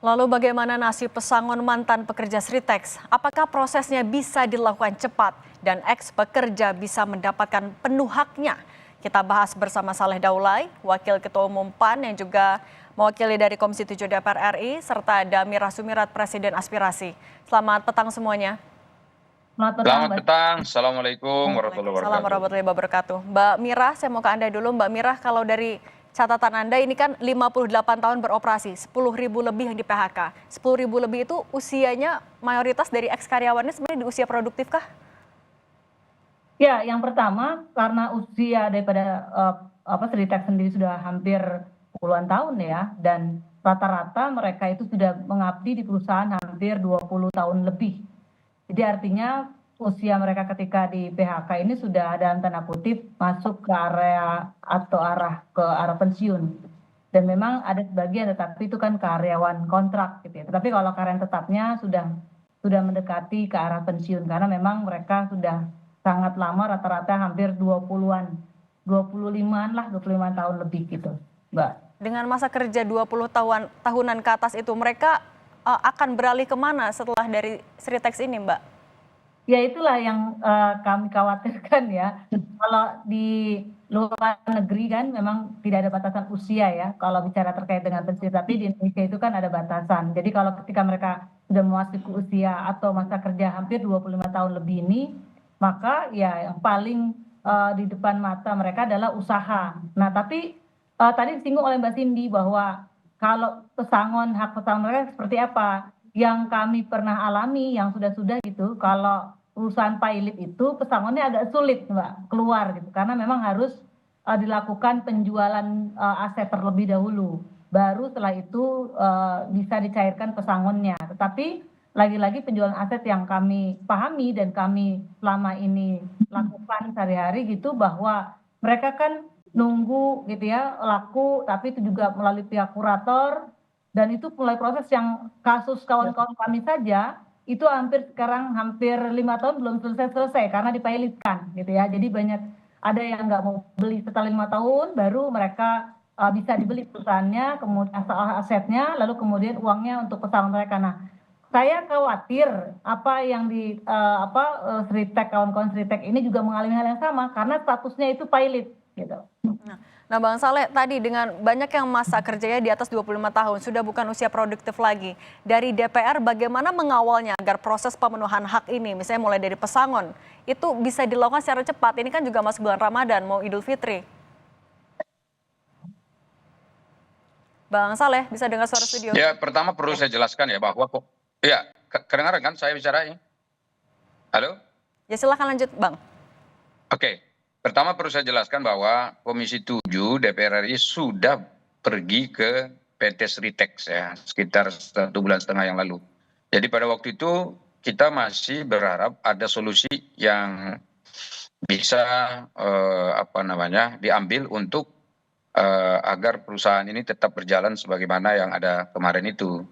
Lalu bagaimana nasib pesangon mantan pekerja Sritex? Apakah prosesnya bisa dilakukan cepat dan ex-pekerja bisa mendapatkan penuh haknya? Kita bahas bersama Saleh Daulay, Wakil Ketua Umum PAN yang juga mewakili dari Komisi 7 DPR RI, serta ada Mira Sumirat, Presiden Aspirasi. Selamat petang semuanya. Selamat petang, Assalamualaikum warahmatullahi Waalaikumsalam wabarakatuh. warahmatullahi wabarakatuh. Mbak Mira, saya mau ke Anda dulu. Mbak Mira, kalau dari catatan Anda ini kan 58 tahun beroperasi, 10.000 lebih yang di PHK. 10.000 lebih itu usianya mayoritas dari ex-karyawannya sebenarnya di usia produktif kah? Ya, yang pertama karena usia daripada Sritex sendiri sudah hampir puluhan tahun ya, dan rata-rata mereka itu sudah mengabdi di perusahaan hampir 20 tahun lebih. Jadi artinya usia mereka ketika di PHK ini sudah dalam tanda kutip masuk ke area atau ke arah pensiun. Dan memang ada sebagian, tetapi itu kan karyawan kontrak gitu ya. Tetapi kalau karyawan tetapnya sudah mendekati ke arah pensiun karena memang mereka sudah sangat lama, rata-rata hampir 20-an, 25-an lah, 25 tahun lebih gitu, Mbak. Dengan masa kerja 20 tahunan ke atas itu, mereka akan beralih kemana setelah dari Sritex ini, Mbak? Ya itulah yang kami khawatirkan ya. Kalau di luar negeri kan memang tidak ada batasan usia ya. Kalau bicara terkait dengan pensiun, tapi di Indonesia itu kan ada batasan. Jadi kalau ketika mereka sudah memasuki usia atau masa kerja hampir 25 tahun lebih ini, maka ya yang paling di depan mata mereka adalah usaha. Nah tapi tadi disinggung oleh Mbak Cindy bahwa kalau hak pesangon mereka seperti apa? Yang kami pernah alami, yang sudah-sudah gitu, kalau perusahaan pilot itu pesangonnya agak sulit Mbak keluar gitu, karena memang harus dilakukan penjualan aset terlebih dahulu, baru setelah itu bisa dicairkan pesangonnya. Tetapi lagi-lagi penjualan aset yang kami pahami dan kami selama ini lakukan sehari-hari gitu, bahwa mereka kan nunggu gitu ya laku, tapi itu juga melalui pihak kurator, dan itu mulai proses yang kasus kawan-kawan kami saja itu sekarang hampir 5 tahun belum selesai karena dipilotkan gitu ya. Jadi banyak ada yang nggak mau beli setelah 5 tahun baru mereka bisa dibeli perusahaannya, kemudian asetnya, lalu kemudian uangnya untuk pesangon mereka. Nah, saya khawatir apa yang di Sritex, kawan-kawan Sritex ini juga mengalami hal yang sama karena statusnya itu pilot gitu. Nah Bang Saleh, tadi dengan banyak yang masa kerjanya di atas 25 tahun, sudah bukan usia produktif lagi. Dari DPR bagaimana mengawalnya agar proses pemenuhan hak ini, misalnya mulai dari pesangon, itu bisa dilakukan secara cepat? Ini kan juga masuk bulan Ramadan, mau Idul Fitri. Bang Saleh, bisa dengar suara studio? Ya, pertama perlu saya jelaskan ya bahwa ya, kedengaran kan saya bicara ini? Halo? Ya silahkan lanjut Bang. Oke. Pertama perlu saya jelaskan bahwa Komisi 7 DPR RI sudah pergi ke PT Sritex ya, sekitar 1,5 bulan yang lalu. Jadi pada waktu itu kita masih berharap ada solusi yang bisa diambil untuk agar perusahaan ini tetap berjalan sebagaimana yang ada kemarin itu.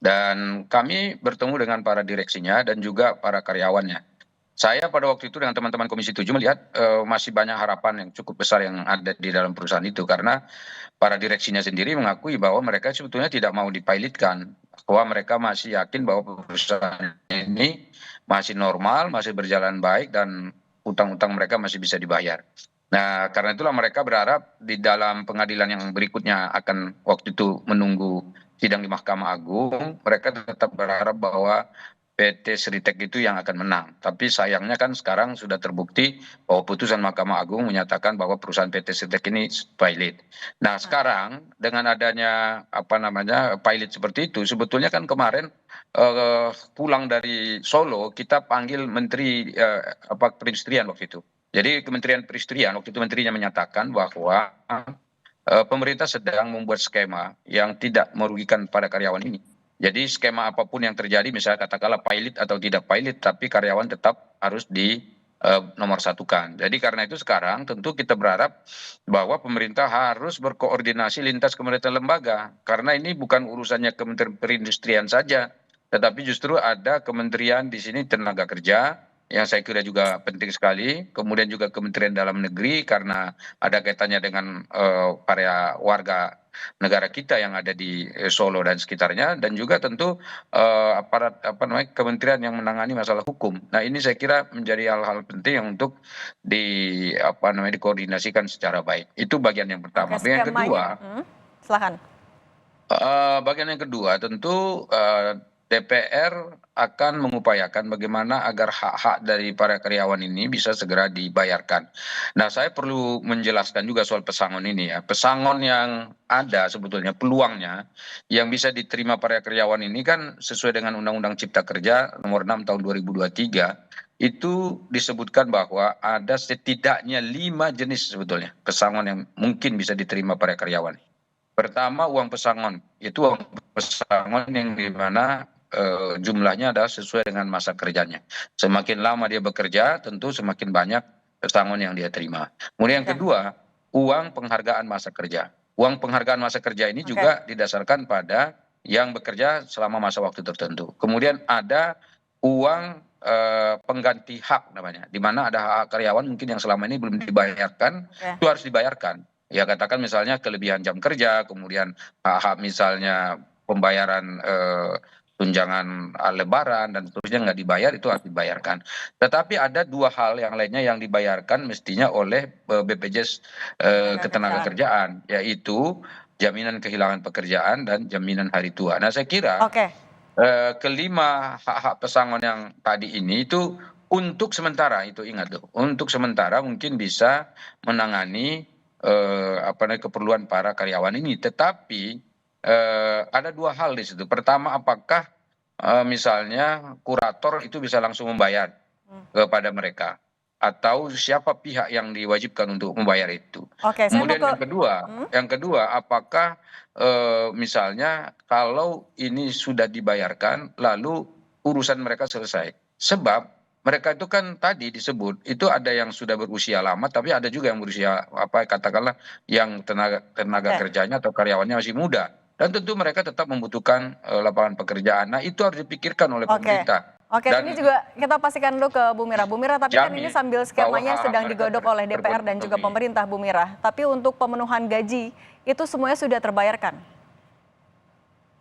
Dan kami bertemu dengan para direksinya dan juga para karyawannya. Saya pada waktu itu dengan teman-teman Komisi 7 melihat masih banyak harapan yang cukup besar yang ada di dalam perusahaan itu, karena para direksinya sendiri mengakui bahwa mereka sebetulnya tidak mau dipilotkan, bahwa mereka masih yakin bahwa perusahaan ini masih normal, masih berjalan baik, dan utang-utang mereka masih bisa dibayar. Nah, karena itulah mereka berharap di dalam pengadilan yang berikutnya akan waktu itu menunggu sidang di Mahkamah Agung, mereka tetap berharap bahwa PT Sritex itu yang akan menang. Tapi sayangnya kan sekarang sudah terbukti bahwa putusan Mahkamah Agung menyatakan bahwa perusahaan PT Sritex ini pilot. Nah, sekarang dengan adanya pilot seperti itu, sebetulnya kan kemarin pulang dari Solo kita panggil Menteri Perindustrian waktu itu. Jadi Kementerian Perindustrian waktu itu menterinya menyatakan bahwa pemerintah sedang membuat skema yang tidak merugikan pada karyawan ini. Jadi skema apapun yang terjadi, misalnya katakanlah pilot atau tidak pilot, tapi karyawan tetap harus di nomor satukan. Jadi karena itu sekarang tentu kita berharap bahwa pemerintah harus berkoordinasi lintas kementerian lembaga, karena ini bukan urusannya Kementerian Perindustrian saja, tetapi justru ada kementerian di sini tenaga kerja, yang saya kira juga penting sekali. Kemudian juga Kementerian Dalam Negeri karena ada kaitannya dengan para warga negara kita yang ada di Solo dan sekitarnya, dan juga tentu aparat kementerian yang menangani masalah hukum. Nah, ini saya kira menjadi hal-hal penting yang untuk dikoordinasikan secara baik. Itu bagian yang pertama. Oke, Bagian yang kedua, skemanya, silakan. bagian yang kedua tentu DPR akan mengupayakan bagaimana agar hak-hak dari para karyawan ini bisa segera dibayarkan. Nah, saya perlu menjelaskan juga soal pesangon ini ya. Pesangon yang ada sebetulnya peluangnya yang bisa diterima para karyawan ini kan sesuai dengan Undang-Undang Cipta Kerja nomor 6 tahun 2023 itu disebutkan bahwa ada setidaknya 5 jenis sebetulnya pesangon yang mungkin bisa diterima para karyawan. Pertama, uang pesangon. Itu uang pesangon yang dimana jumlahnya adalah sesuai dengan masa kerjanya. Semakin lama dia bekerja, tentu semakin banyak pesangon yang dia terima. Kemudian yang Oke. kedua, uang penghargaan masa kerja. Uang penghargaan masa kerja ini juga didasarkan pada yang bekerja selama masa waktu tertentu. Kemudian ada uang pengganti hak namanya, di mana ada hak karyawan mungkin yang selama ini belum dibayarkan, itu harus dibayarkan. Ya, katakan misalnya kelebihan jam kerja, kemudian hak-hak misalnya pembayaran tunjangan lebaran dan seterusnya nggak dibayar, itu harus dibayarkan. Tetapi ada dua hal yang lainnya yang dibayarkan mestinya oleh BPJS Ketenagakerjaan. Ketenagakerjaan, yaitu jaminan kehilangan pekerjaan dan jaminan hari tua. Nah, saya kira Oke. kelima hak-hak pesangon yang tadi ini itu untuk sementara, itu ingat tuh, untuk sementara mungkin bisa menangani keperluan para karyawan ini. Tetapi ada dua hal di situ. Pertama, apakah misalnya kurator itu bisa langsung membayar kepada mereka, atau siapa pihak yang diwajibkan untuk membayar itu. Oke, saya mau Kemudian ke yang kedua, apakah misalnya kalau ini sudah dibayarkan lalu urusan mereka selesai. Sebab mereka itu kan tadi disebut itu ada yang sudah berusia lama, tapi ada juga yang berusia katakanlah yang tenaga Oke. kerjanya atau karyawannya masih muda, dan tentu mereka tetap membutuhkan lapangan pekerjaan. Nah, itu harus dipikirkan oleh Oke. pemerintah. Oke, Dan ini juga kita pastikan dulu ke Bu Mira. Bu Mira, tapi kan ini jamin sambil bahwa skemanya hak-hak sedang mereka digodok oleh DPR dan juga terpenuhi. pemerintah, Bu Mira. Tapi untuk pemenuhan gaji, itu semuanya sudah terbayarkan.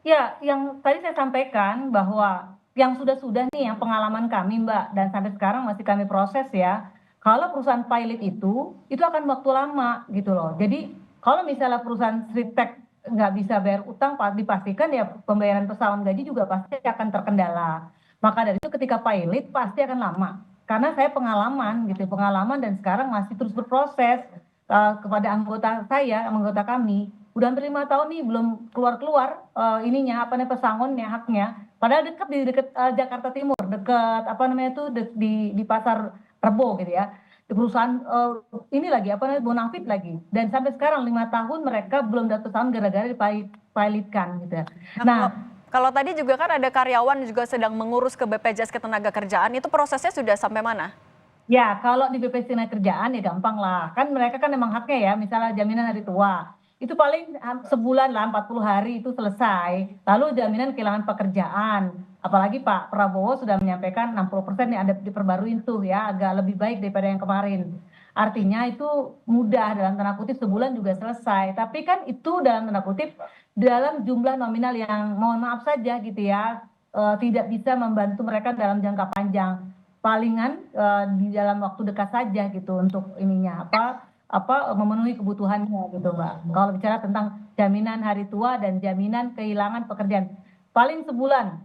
Ya, yang tadi saya sampaikan bahwa yang sudah-sudah nih, yang pengalaman kami Mbak, dan sampai sekarang masih kami proses ya. Kalau perusahaan pilot itu akan waktu lama gitu loh. Jadi kalau misalnya perusahaan Sritek nggak bisa bayar utang, dipastikan ya pembayaran pesangon gaji juga pasti akan terkendala. Maka dari itu ketika pilot pasti akan lama. Karena saya pengalaman gitu, pengalaman dan sekarang masih terus berproses kepada anggota saya, anggota kami. Udah hampir 5 tahun nih belum keluar-keluar ininya apa namanya pesangonnya, haknya. Padahal dekat di dekat Jakarta Timur, dekat apa namanya itu di pasar Rebo gitu ya. Di perusahaan ini lagi apa namanya Bonafit lagi. Dan sampai sekarang 5 tahun mereka belum dapat pesangon gara-gara dipilotkan gitu ya. Nah, kalau tadi juga kan ada karyawan juga sedang mengurus ke BPJS Ketenagakerjaan, itu prosesnya sudah sampai mana? Ya, kalau di BPJS Ketenagakerjaan ya gampang lah. Kan mereka kan memang haknya ya, misalnya jaminan hari tua. Itu paling sebulan lah, 40 hari itu selesai. Lalu jaminan kehilangan pekerjaan. Apalagi Pak Prabowo sudah menyampaikan 60% yang ada diperbarui tuh ya, agak lebih baik daripada yang kemarin. Artinya itu mudah, dalam tanda kutip sebulan juga selesai. Tapi kan itu dalam tanda kutip dalam jumlah nominal yang mohon maaf saja gitu ya, tidak bisa membantu mereka dalam jangka panjang. Palingan di dalam waktu dekat saja gitu untuk ininya memenuhi kebutuhannya gitu Mbak. Kalau bicara tentang jaminan hari tua dan jaminan kehilangan pekerjaan, paling sebulan,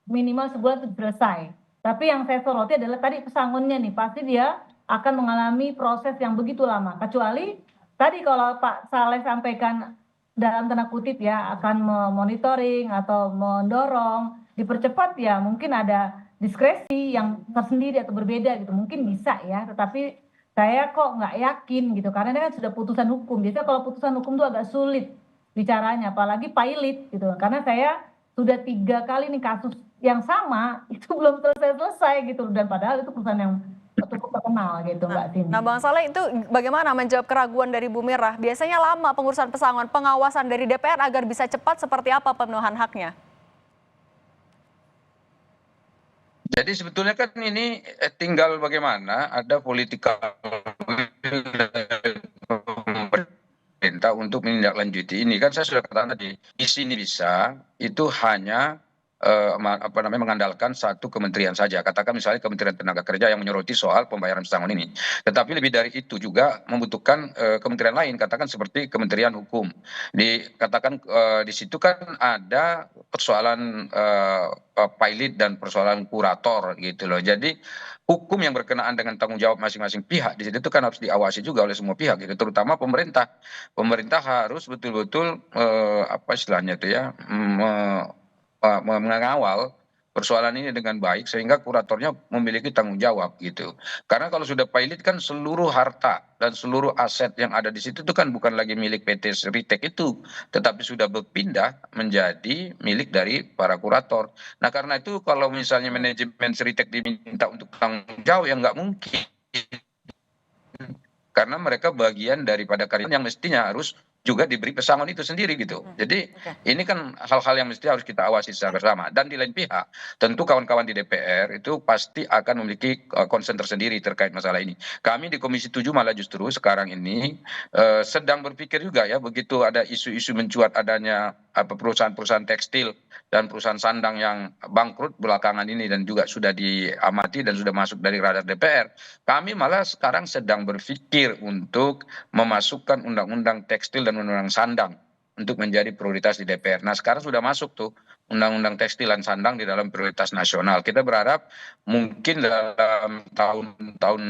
minimal sebulan itu selesai. Tapi yang saya soroti adalah tadi pesangonnya nih, pasti dia akan mengalami proses yang begitu lama. Kecuali tadi kalau Pak Saleh sampaikan dalam tanda kutip ya akan memonitoring atau mendorong dipercepat ya, mungkin ada diskresi yang tersendiri atau berbeda gitu, mungkin bisa ya, tetapi saya kok nggak yakin gitu, karena ini kan sudah putusan hukum. Biasanya kalau putusan hukum itu agak sulit bicaranya, apalagi pilot gitu. Karena saya sudah 3 kali nih kasus yang sama, itu belum selesai-selesai gitu. Dan padahal itu perusahaan yang cukup terkenal gitu Mbak Cindy. Nah, Bang Saleh, itu bagaimana menjawab keraguan dari Bu Mira? Biasanya lama pengurusan pesangon, pengawasan dari DPR agar bisa cepat seperti apa pemenuhan haknya? Jadi sebetulnya kan ini tinggal bagaimana ada political will dari pemerintah untuk menindaklanjuti ini. Kan saya sudah katakan tadi, di sini bisa itu hanya mengandalkan satu kementerian saja. Katakan misalnya Kementerian Tenaga Kerja yang menyoroti soal pembayaran pesangon ini. Tetapi lebih dari itu juga membutuhkan kementerian lain, katakan seperti Kementerian Hukum. Dikatakan di situ kan ada persoalan pilot dan persoalan kurator gitu loh. Jadi hukum yang berkenaan dengan tanggung jawab masing-masing pihak di situ kan harus diawasi juga oleh semua pihak gitu, terutama pemerintah. Pemerintah harus betul-betul apa istilahnya itu ya, mengawal persoalan ini dengan baik sehingga kuratornya memiliki tanggung jawab gitu. Karena kalau sudah pilot kan seluruh harta dan seluruh aset yang ada di situ itu kan bukan lagi milik PT Ritek itu, tetapi sudah berpindah menjadi milik dari para kurator. Nah karena itu kalau misalnya manajemen Ritek diminta untuk tanggung jawab ya nggak mungkin. Karena mereka bagian daripada karyawan yang mestinya harus juga diberi pesangon itu sendiri gitu. Jadi ini kan hal-hal yang mesti harus kita awasi secara bersama. Dan di lain pihak, tentu kawan-kawan di DPR itu pasti akan memiliki concern tersendiri terkait masalah ini. Kami di Komisi 7 malah justru sekarang ini sedang berpikir juga ya, begitu ada isu-isu mencuat adanya perusahaan-perusahaan tekstil dan perusahaan sandang yang bangkrut belakangan ini dan juga sudah diamati dan sudah masuk dari radar DPR. Kami malah sekarang sedang berpikir untuk memasukkan undang-undang tekstil dan undang-undang sandang untuk menjadi prioritas di DPR. Nah sekarang sudah masuk tuh undang-undang tekstil dan sandang di dalam prioritas nasional. Kita berharap mungkin dalam tahun-tahun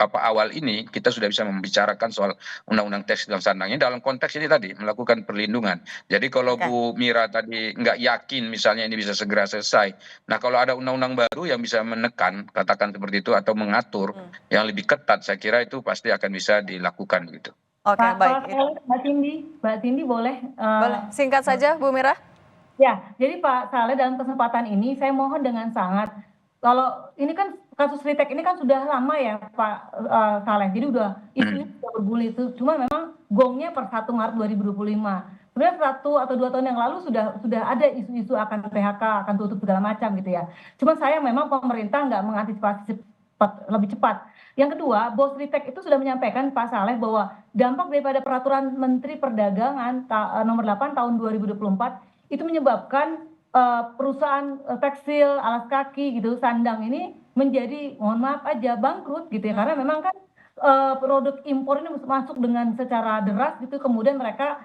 awal ini kita sudah bisa membicarakan soal undang-undang tekstil dan sandang ini dalam konteks ini tadi melakukan perlindungan. Jadi kalau Bu Mira tadi nggak yakin misalnya ini bisa segera selesai. Nah kalau ada undang-undang baru yang bisa menekan katakan seperti itu atau mengatur yang lebih ketat, saya kira itu pasti akan bisa dilakukan gitu. Oke, baik. Mbak Cindy boleh? Boleh, singkat saja Bu Mira. Ya, jadi Pak Saleh dalam kesempatan ini saya mohon dengan sangat, kalau ini kan kasus Ritek ini kan sudah lama ya Pak Saleh, jadi udah isunya sudah bergulir itu, cuma memang gongnya per 1 Maret 2025. Sebenarnya 1 atau 2 tahun yang lalu sudah ada isu-isu akan PHK, akan tutup segala macam gitu ya. Cuma saya memang pemerintah nggak mengantisipasi lebih cepat. Yang kedua, Bos Ritek itu sudah menyampaikan Pak Saleh bahwa dampak daripada peraturan Menteri Perdagangan nomor 8 tahun 2024 itu menyebabkan perusahaan tekstil, alas kaki gitu, sandang ini menjadi mohon maaf aja bangkrut gitu ya, karena memang kan produk impor ini masuk dengan secara deras gitu, kemudian mereka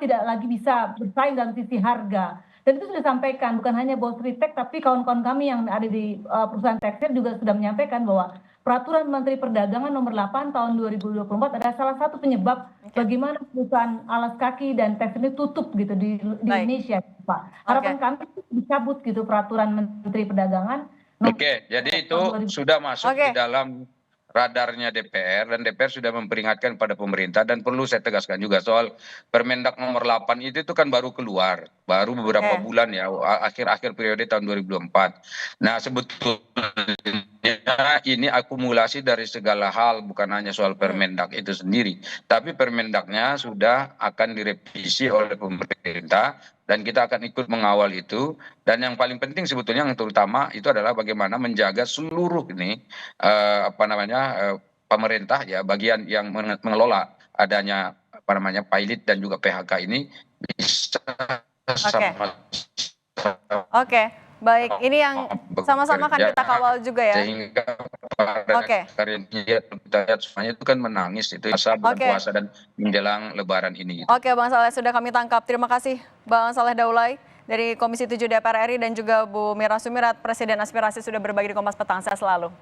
tidak lagi bisa bersaing dalam sisi harga. Dan itu sudah disampaikan bukan hanya Bos Ritek tapi kawan-kawan kami yang ada di perusahaan tekstil juga sudah menyampaikan bahwa Peraturan Menteri Perdagangan nomor 8 tahun 2024 adalah salah satu penyebab bagaimana perusahaan alas kaki dan tekstil ini tutup gitu di Indonesia, Pak. Harapan kami dicabut gitu peraturan Menteri Perdagangan. Oke, jadi itu sudah masuk di dalam radarnya DPR dan DPR sudah memperingatkan pada pemerintah dan perlu saya tegaskan juga soal Permendak nomor 8 itu kan baru keluar, baru beberapa bulan ya, akhir-akhir periode tahun 2024. Nah, sebetulnya ini akumulasi dari segala hal, bukan hanya soal Permendak itu sendiri, tapi Permendaknya sudah akan direvisi oleh pemerintah dan kita akan ikut mengawal itu. Dan yang paling penting sebetulnya yang terutama itu adalah bagaimana menjaga seluruh ini pemerintah ya, bagian yang mengelola adanya pilot dan juga PHK ini bisa Oke, baik. Ini yang sama-sama kan kita kawal juga ya. Sehingga karya kita lihat semuanya itu kan menangis itu masa bulan puasa dan menjelang Lebaran ini. Oke, Bang Saleh sudah kami tangkap. Terima kasih Bang Saleh Daulay dari Komisi 7 DPR RI dan juga Bu Mira Sumirat, Presiden Aspirasi sudah berbagi di Kompas Petang. Sehat selalu.